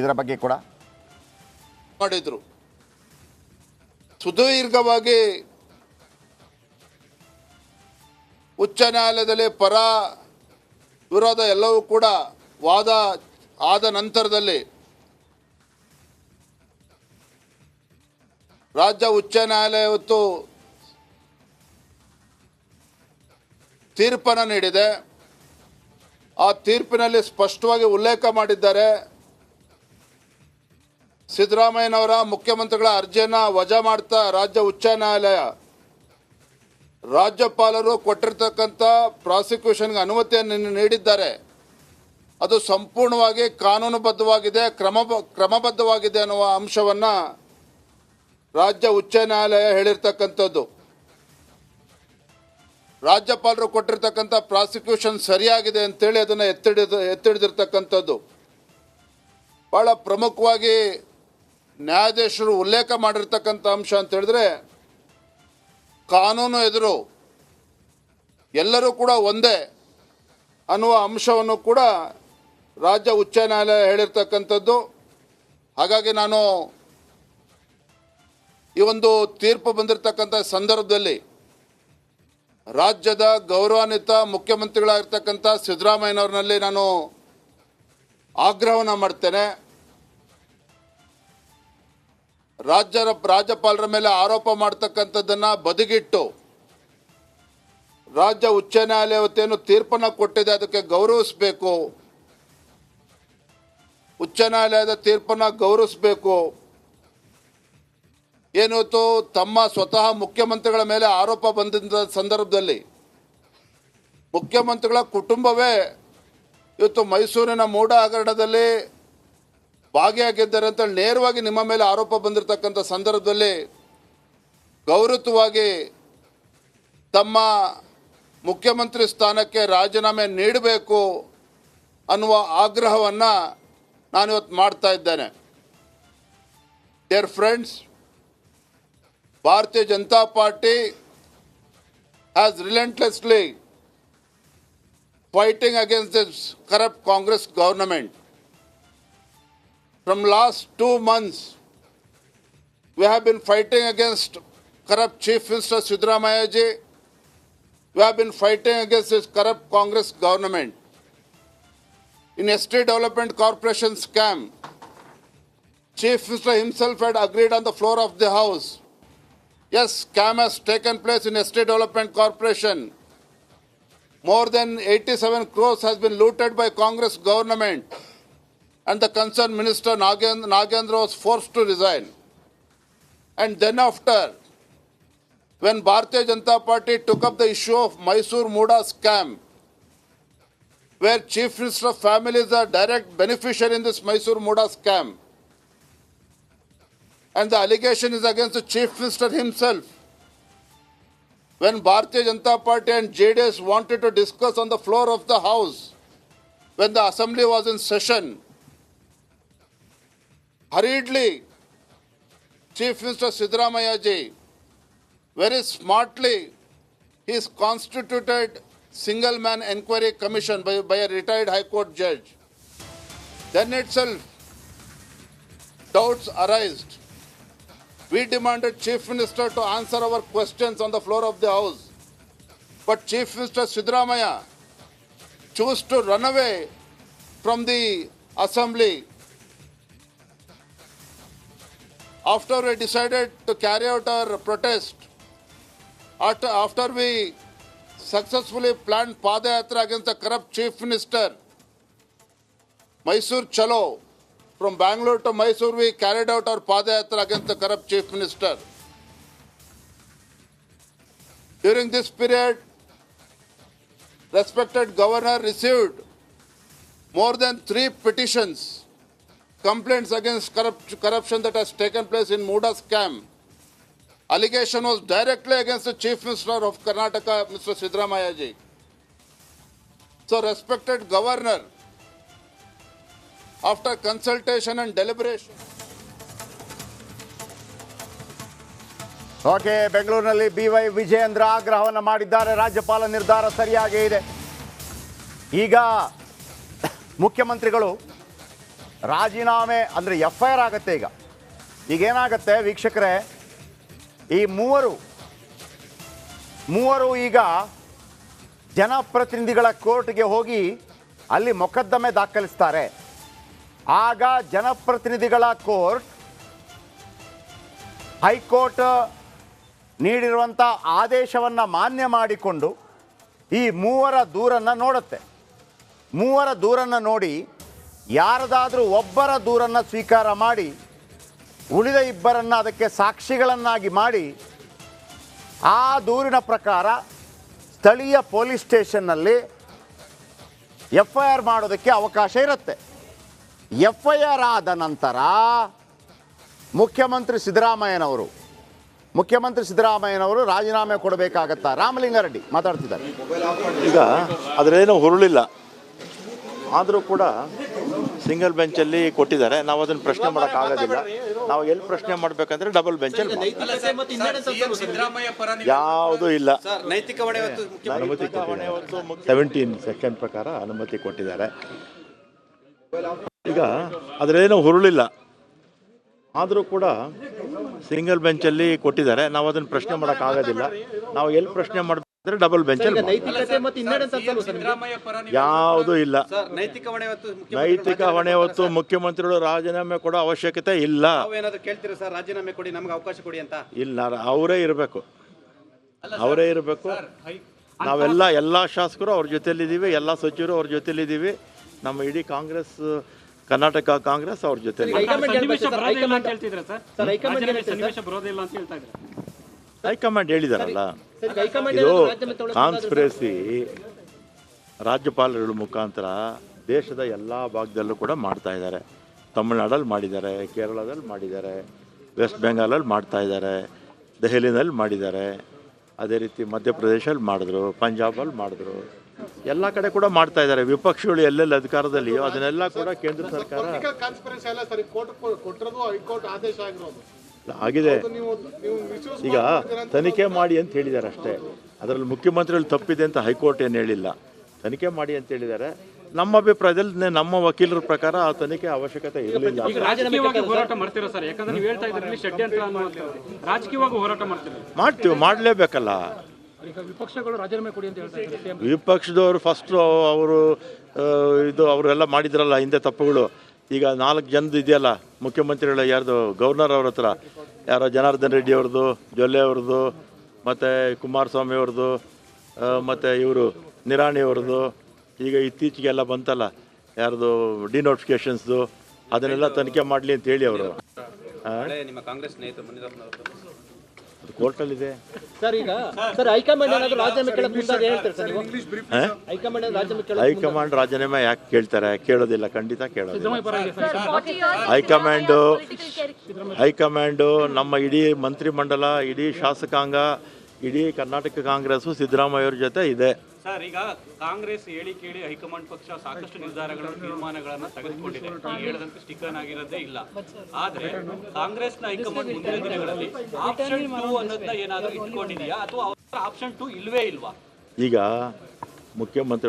ಇದರ ಬಗ್ಗೆ ಕೂಡ ಮಾಡಿದ್ರು. ಸುದೀರ್ಘವಾಗಿ ಉಚ್ಚ ನ್ಯಾಯಾಲಯದಲ್ಲಿ ಪರ ವಿರೋಧ ಎಲ್ಲವೂ ಕೂಡ ವಾದ ಆದ ನಂತರದಲ್ಲಿ ರಾಜ್ಯ ಉಚ್ಚ ನ್ಯಾಯಾಲಯ ಇವತ್ತು ತೀರ್ಪನ್ನು ನೀಡಿದೆ. ಆ ತೀರ್ಪಿನಲ್ಲಿ ಸ್ಪಷ್ಟವಾಗಿ ಉಲ್ಲೇಖ ಮಾಡಿದ್ದಾರೆ, ಸಿದ್ದರಾಮಯ್ಯನವರ ಮುಖ್ಯಮಂತ್ರಿಗಳ ಅರ್ಜಿಯನ್ನು ವಜಾ ಮಾಡ್ತಾ ರಾಜ್ಯ ಉಚ್ಚ ನ್ಯಾಯಾಲಯ ರಾಜ್ಯಪಾಲರು ಕೊಟ್ಟಿರ್ತಕ್ಕಂಥ ಪ್ರಾಸಿಕ್ಯೂಷನ್ಗೆ ಅನುಮತಿಯನ್ನು ನೀಡಿದ್ದಾರೆ. ಅದು ಸಂಪೂರ್ಣವಾಗಿ ಕಾನೂನುಬದ್ಧವಾಗಿದೆ, ಕ್ರಮಬದ್ಧವಾಗಿದೆ ಅನ್ನುವ ಅಂಶವನ್ನು ರಾಜ್ಯ ಉಚ್ಚ ನ್ಯಾಯಾಲಯ ಹೇಳಿರ್ತಕ್ಕಂಥದ್ದು. ರಾಜ್ಯಪಾಲರು ಕೊಟ್ಟಿರ್ತಕ್ಕಂಥ ಪ್ರಾಸಿಕ್ಯೂಷನ್ ಸರಿಯಾಗಿದೆ ಅಂತೇಳಿ ಅದನ್ನು ಎತ್ತಿಡಿದಿರ್ತಕ್ಕಂಥದ್ದು. ಭಾಳ ಪ್ರಮುಖವಾಗಿ ನ್ಯಾಯಾಧೀಶರು ಉಲ್ಲೇಖ ಮಾಡಿರ್ತಕ್ಕಂಥ ಅಂಶ ಅಂತ ಹೇಳಿದ್ರೆ, ಕಾನೂನು ಎದುರು ಎಲ್ಲರೂ ಕೂಡ ಒಂದೇ ಅನ್ನುವ ಅಂಶವನ್ನು ಕೂಡ ರಾಜ್ಯ ಉಚ್ಚ ನ್ಯಾಯಾಲಯ ಹೇಳಿರ್ತಕ್ಕಂಥದ್ದು. ಹಾಗಾಗಿ ನಾನು ಈ ಒಂದು ತೀರ್ಪು ಬಂದಿರತಕ್ಕಂಥ ಸಂದರ್ಭದಲ್ಲಿ ರಾಜ್ಯದ ಗೌರವಾನ್ವಿತ ಮುಖ್ಯಮಂತ್ರಿಗಳಾಗಿರ್ತಕ್ಕಂಥ ಸಿದ್ದರಾಮಯ್ಯನವ್ರನಲ್ಲಿ ನಾನು ಆಗ್ರಹವನ್ನು ಮಾಡ್ತೇನೆ. ರಾಜ್ಯಪಾಲರ ಮೇಲೆ ಆರೋಪ ಮಾಡ್ತಕ್ಕಂಥದ್ದನ್ನು ಬದಿಗಿಟ್ಟು ರಾಜ್ಯ ಉಚ್ಚ ನ್ಯಾಯಾಲಯ ಇವತ್ತೇನು ತೀರ್ಪನ್ನು ಕೊಟ್ಟಿದೆ ಅದಕ್ಕೆ ಗೌರವಿಸಬೇಕು, ಉಚ್ಚ ನ್ಯಾಯಾಲಯದ ತೀರ್ಪನ್ನು ಗೌರವಿಸಬೇಕು. ಏನಿವತ್ತು ತಮ್ಮ ಸ್ವತಃ ಮುಖ್ಯಮಂತ್ರಿಗಳ ಮೇಲೆ ಆರೋಪ ಬಂದಿದ್ದ ಸಂದರ್ಭದಲ್ಲಿ ಮುಖ್ಯಮಂತ್ರಿಗಳ ಕುಟುಂಬವೇ ಇವತ್ತು ಮೈಸೂರಿನ ಮೂಡ ಹಗರಣದಲ್ಲಿ ಭಾಗಿಯಾಗಿದ್ದಾರೆ ಅಂತ ನೇರವಾಗಿ ನಿಮ್ಮ ಮೇಲೆ ಆರೋಪ ಬಂದಿರತಕ್ಕಂಥ ಸಂದರ್ಭದಲ್ಲಿ ಗೌರವವಾಗಿ ತಮ್ಮ ಮುಖ್ಯಮಂತ್ರಿ ಸ್ಥಾನಕ್ಕೆ ರಾಜೀನಾಮೆ ನೀಡಬೇಕು ಅನ್ನುವ ಆಗ್ರಹವನ್ನು ನಾನಿವತ್ತು ಮಾಡ್ತಾ ಇದ್ದೇನೆ. Dear friends, Bharatiya Janata Party has relentlessly fighting against this corrupt Congress government. From last 2 months, we have been fighting against corrupt Chief Minister Siddaramaiah ji. We have been fighting against this corrupt Congress government. In Estate Development Corporation scam, Chief Minister himself had agreed on the floor of the House. Yes, scam has taken place in Estate Development Corporation. More than 87 crores has been looted by Congress government, and the concerned minister Nagendra was forced to resign. And then after, when Bharatiya Janata Party took up the issue of Mysore Muda scam, where Chief Minister family is a direct beneficiary in this Mysore Muda scam, and the allegation is against the Chief Minister himself. When Bharatiya Janata Party and JDS wanted to discuss on the floor of the House, when the Assembly was in session, hurriedly, Chief Minister Siddaramaiah ji, very smartly, he is constituted single-man enquiry commission by a retired High Court judge. Then itself, doubts arised. We demanded Chief Minister to answer our questions on the floor of the House. But Chief Minister Siddaramaiah chose to run away from the Assembly. After we decided to carry out our protest, after we successfully planned Padayatra against the corrupt Chief Minister, Mysore Chalo, from Bangalore to Mysore, we carried out our Padayatra against the corrupt Chief Minister. During this period, respected Governor received more than 3 petitions, complaints against corruption that has taken place in Muda scam. Allegation was directly against the Chief Minister of Karnataka, Mr. Siddaramaiah ji. So, respected Governor, after consultation and deliberation. Okay, ಬೆಂಗಳೂರಿನಲ್ಲಿ BY Vijayendra ಆಗ್ರಹವನ್ನು ಮಾಡಿದ್ದಾರೆ. ರಾಜ್ಯಪಾಲ ನಿರ್ಧಾರ ಸರಿಯಾಗೇ ಇದೆ. ಈಗ ಮುಖ್ಯಮಂತ್ರಿಗಳು ರಾಜೀನಾಮೆ ಅಂದರೆ FIR ಆಗುತ್ತೆ. ಈಗೇನಾಗುತ್ತೆ ವೀಕ್ಷಕರೇ, ಈ ಮೂವರು ಈಗ ಜನಪ್ರತಿನಿಧಿಗಳ ಕೋರ್ಟ್ಗೆ ಹೋಗಿ ಅಲ್ಲಿ ಮೊಕದ್ದಮೆ ದಾಖಲಿಸ್ತಾರೆ. ಆಗ ಜನಪ್ರತಿನಿಧಿಗಳ ಕೋರ್ಟ್ ಹೈಕೋರ್ಟ್ ನೀಡಿರುವಂಥ ಆದೇಶವನ್ನು ಮಾನ್ಯ ಮಾಡಿಕೊಂಡು ಈ ಮೂವರ ದೂರನ್ನು ನೋಡುತ್ತೆ. ಮೂವರ ದೂರನ್ನು ನೋಡಿ ಯಾರದಾದರೂ ಒಬ್ಬರ ದೂರನ್ನು ಸ್ವೀಕಾರ ಮಾಡಿ ಉಳಿದ ಇಬ್ಬರನ್ನು ಅದಕ್ಕೆ ಸಾಕ್ಷಿಗಳನ್ನಾಗಿ ಮಾಡಿ ಆ ದೂರಿನ ಪ್ರಕಾರ ಸ್ಥಳೀಯ ಪೊಲೀಸ್ ಸ್ಟೇಷನ್ನಲ್ಲಿ FIR ಮಾಡೋದಕ್ಕೆ ಅವಕಾಶ ಇರುತ್ತೆ. FIR ಆದ ನಂತರ ಮುಖ್ಯಮಂತ್ರಿ ಸಿದ್ದರಾಮಯ್ಯನವರು ರಾಜೀನಾಮೆ ಕೊಡಬೇಕಾಗತ್ತಾ? ರಾಮಲಿಂಗಾರೆಡ್ಡಿ ಮಾತಾಡ್ತಿದ್ದಾರೆ. ಈಗ ಅದರೇನು ಹುರುಳಿಲ್ಲ, ಆದರೂ ಕೂಡ ಸಿಂಗಲ್ ಬೆಂಚಲ್ಲಿ ಕೊಟ್ಟಿದ್ದಾರೆ. ನಾವು ಅದನ್ನು ಪ್ರಶ್ನೆ ಮಾಡೋಕ್ಕಾಗೋದಿಲ್ಲ. ನಾವು ಎಲ್ಲಿ ಪ್ರಶ್ನೆ ಮಾಡಬೇಕಂದ್ರೆ ಡಬಲ್ ಬೆಂಚಲ್ಲಿ. ಯಾವುದೂ ಇಲ್ಲ. ನೈತಿಕ ಹೊಣೆ ಹೊತ್ತು 17 ಸೆಕ್ಷನ್ ಪ್ರಕಾರ ಅನುಮತಿ ಕೊಟ್ಟಿದ್ದಾರೆ. ಈಗ ಅದರೇನು ಹುರುಳಿಲ್ಲ, ಆದರೂ ಕೂಡ ಸಿಂಗಲ್ ಬೆಂಚಲ್ಲಿ ಕೊಟ್ಟಿದ್ದಾರೆ. ನಾವು ಅದನ್ನು ಪ್ರಶ್ನೆ ಮಾಡೋಕ್ಕಾಗೋದಿಲ್ಲ. ನಾವು ಎಲ್ಲಿ ಪ್ರಶ್ನೆ ಮಾಡಬೇಕಂದ್ರೆ ಡಬಲ್ ಬೆಂಚಲ್ಲಿ. ಯಾವುದೂ ಇಲ್ಲ. ನೈತಿಕ ಹೊಣೆ ಹೊತ್ತು ಮುಖ್ಯಮಂತ್ರಿಗಳು ರಾಜೀನಾಮೆ ಕೊಡೋ ಅವಶ್ಯಕತೆ ಇಲ್ಲ. ರಾಜೀನಾಮೆ ಕೊಡಿ, ನಮ್ಗೆ ಅವಕಾಶ ಕೊಡಿ ಅಂತ ಇಲ್ಲ, ಅವರೇ ಇರಬೇಕು. ಎಲ್ಲ ಶಾಸಕರು ಅವ್ರ ಜೊತೆಲಿದ್ದೀವಿ, ಎಲ್ಲ ಸಚಿವರು ಅವ್ರ ಜೊತೆಲಿದ್ದೀವಿ. ನಮ್ಮ ಇಡೀ ಕಾಂಗ್ರೆಸ್, ಕರ್ನಾಟಕ ಕಾಂಗ್ರೆಸ್ ಅವ್ರ ಜೊತೆ. ಹೈಕಮಾಂಡ್ ಹೇಳಿದಾರಲ್ಲ, ಇದು ಕಾನ್ಸ್ಪಿರಸಿ ರಾಜ್ಯಪಾಲರುಗಳ ಮುಖಾಂತರ ದೇಶದ ಎಲ್ಲ ಭಾಗದಲ್ಲೂ ಕೂಡ ಮಾಡ್ತಾ ಇದ್ದಾರೆ. ತಮಿಳ್ನಾಡಲ್ಲಿ ಮಾಡಿದ್ದಾರೆ, ಕೇರಳದಲ್ಲಿ ಮಾಡಿದ್ದಾರೆ, ವೆಸ್ಟ್ ಬೆಂಗಾಲಲ್ಲಿ ಮಾಡ್ತಾ ಇದ್ದಾರೆ, ದೆಹಲಿನಲ್ಲಿ ಮಾಡಿದ್ದಾರೆ, ಅದೇ ರೀತಿ ಮಧ್ಯಪ್ರದೇಶಲ್ಲಿ ಮಾಡಿದ್ರು, ಪಂಜಾಬಲ್ಲಿ ಮಾಡಿದ್ರು, ಎಲ್ಲ ಕಡೆ ಕೂಡ ಮಾಡ್ತಾ ಇದ್ದಾರೆ. ವಿಪಕ್ಷಗಳು ಎಲ್ಲೆಲ್ಲಿ ಅಧಿಕಾರದಲ್ಲಿಯೋ ಅದನ್ನೆಲ್ಲ ಕೂಡ ಕೇಂದ್ರ ಸರ್ಕಾರ ಆಗಿದೆ. ಈಗ ತನಿಖೆ ಮಾಡಿ ಅಂತ ಹೇಳಿದ್ದಾರೆ ಅಷ್ಟೇ. ಅದರಲ್ಲಿ ಮುಖ್ಯಮಂತ್ರಿಗಳು ತಪ್ಪಿದೆ ಅಂತ ಹೈಕೋರ್ಟ್ ಏನು ಹೇಳಿಲ್ಲ. ತನಿಖೆ ಮಾಡಿ ಅಂತ ಹೇಳಿದ್ದಾರೆ. ನಮ್ಮ ಅಭಿಪ್ರಾಯದಲ್ಲಿ, ನಮ್ಮ ವಕೀಲರ ಪ್ರಕಾರ ಆ ತನಿಖೆ ಅವಶ್ಯಕತೆ ಇರಲಿಲ್ಲ. ಮಾಡ್ತೀವಿ, ಮಾಡಲೇಬೇಕಲ್ಲ. ವಿಪಕ್ಷದವರು ಫಸ್ಟ್ ಅವರೆಲ್ಲ ಮಾಡಿದ್ರಲ್ಲ ಹಿಂದೆ ತಪ್ಪುಗಳು. ಈಗ 4 ಜನದ್ದು ಇದೆಯಲ್ಲ ಮುಖ್ಯಮಂತ್ರಿಗಳ, ಯಾರ್ದು ಗವರ್ನರ್ ಅವ್ರ ಹತ್ರ, ಯಾರೋ ಜನಾರ್ದನ್ ರೆಡ್ಡಿ ಅವ್ರದ್ದು, ಜೊಲ್ಲೆ ಅವ್ರದ್ದು, ಮತ್ತು ಕುಮಾರಸ್ವಾಮಿ ಅವ್ರದ್ದು, ಮತ್ತು ಇವರು ನಿರಾಣಿ ಅವ್ರದ್ದು, ಈಗ ಇತ್ತೀಚೆಗೆಲ್ಲ ಬಂತಲ್ಲ ಯಾರ್ದು ಡಿನೋಟಿಫಿಕೇಶನ್ಸ್ದು, ಅದನ್ನೆಲ್ಲ ತನಿಖೆ ಮಾಡಲಿ ಅಂತ ಹೇಳಿ ಅವರು ಕೋರ್ಟಲ್ಲಿದೆ. ಹೈಕಮಾಂಡ್ ರಾಜೀನಾಮೆ ಯಾಕೆ ಕೇಳ್ತಾರೆ? ಕೇಳೋದಿಲ್ಲ, ಖಂಡಿತ ಕೇಳೋದಿಲ್ಲ. ಹೈಕಮಾಂಡು ನಮ್ಮ ಇಡೀ ಮಂತ್ರಿಮಂಡಲ, ಇಡೀ ಶಾಸಕಾಂಗ, ಇಡೀ ಕರ್ನಾಟಕ ಕಾಂಗ್ರೆಸ್ಸು ಸಿದ್ದರಾಮಯ್ಯವ್ರ ಜೊತೆ ಇದೆ. ಸರ್, ಈಗ ಕಾಂಗ್ರೆಸ್ ಹೇಳಿ ಕೇಳಿ ಹೈಕಮಾಂಡ್ ಪಕ್ಷ ಸಾಕಷ್ಟು ತೀರ್ಮಾನಗಳನ್ನು ತೆಗೆದುಕೊಂಡಿದೆ. ಈಗ ಹೇಳಿದಂತೆ ಸ್ಟಿಕರ್ ಆಗಿರೋದೇ ಇಲ್ಲ. ಆದ್ರೆ ಕಾಂಗ್ರೆಸ್ನ ಹೈಕಮಾಂಡ್ ಮುಂದಿನ ದಿನಗಳಲ್ಲಿ ಆಪ್ಷನ್ 2 ಅನ್ನೋದನ್ನ ಏನಾದರೂ ಇಟ್ಕೊಂಡಿದೆಯಾ, ಅಥವಾ ಆಪ್ಷನ್ 2 ಇಲ್ವೇ ಇಲ್ವಾ? ಈಗ ಮುಖ್ಯಮಂತ್ರಿ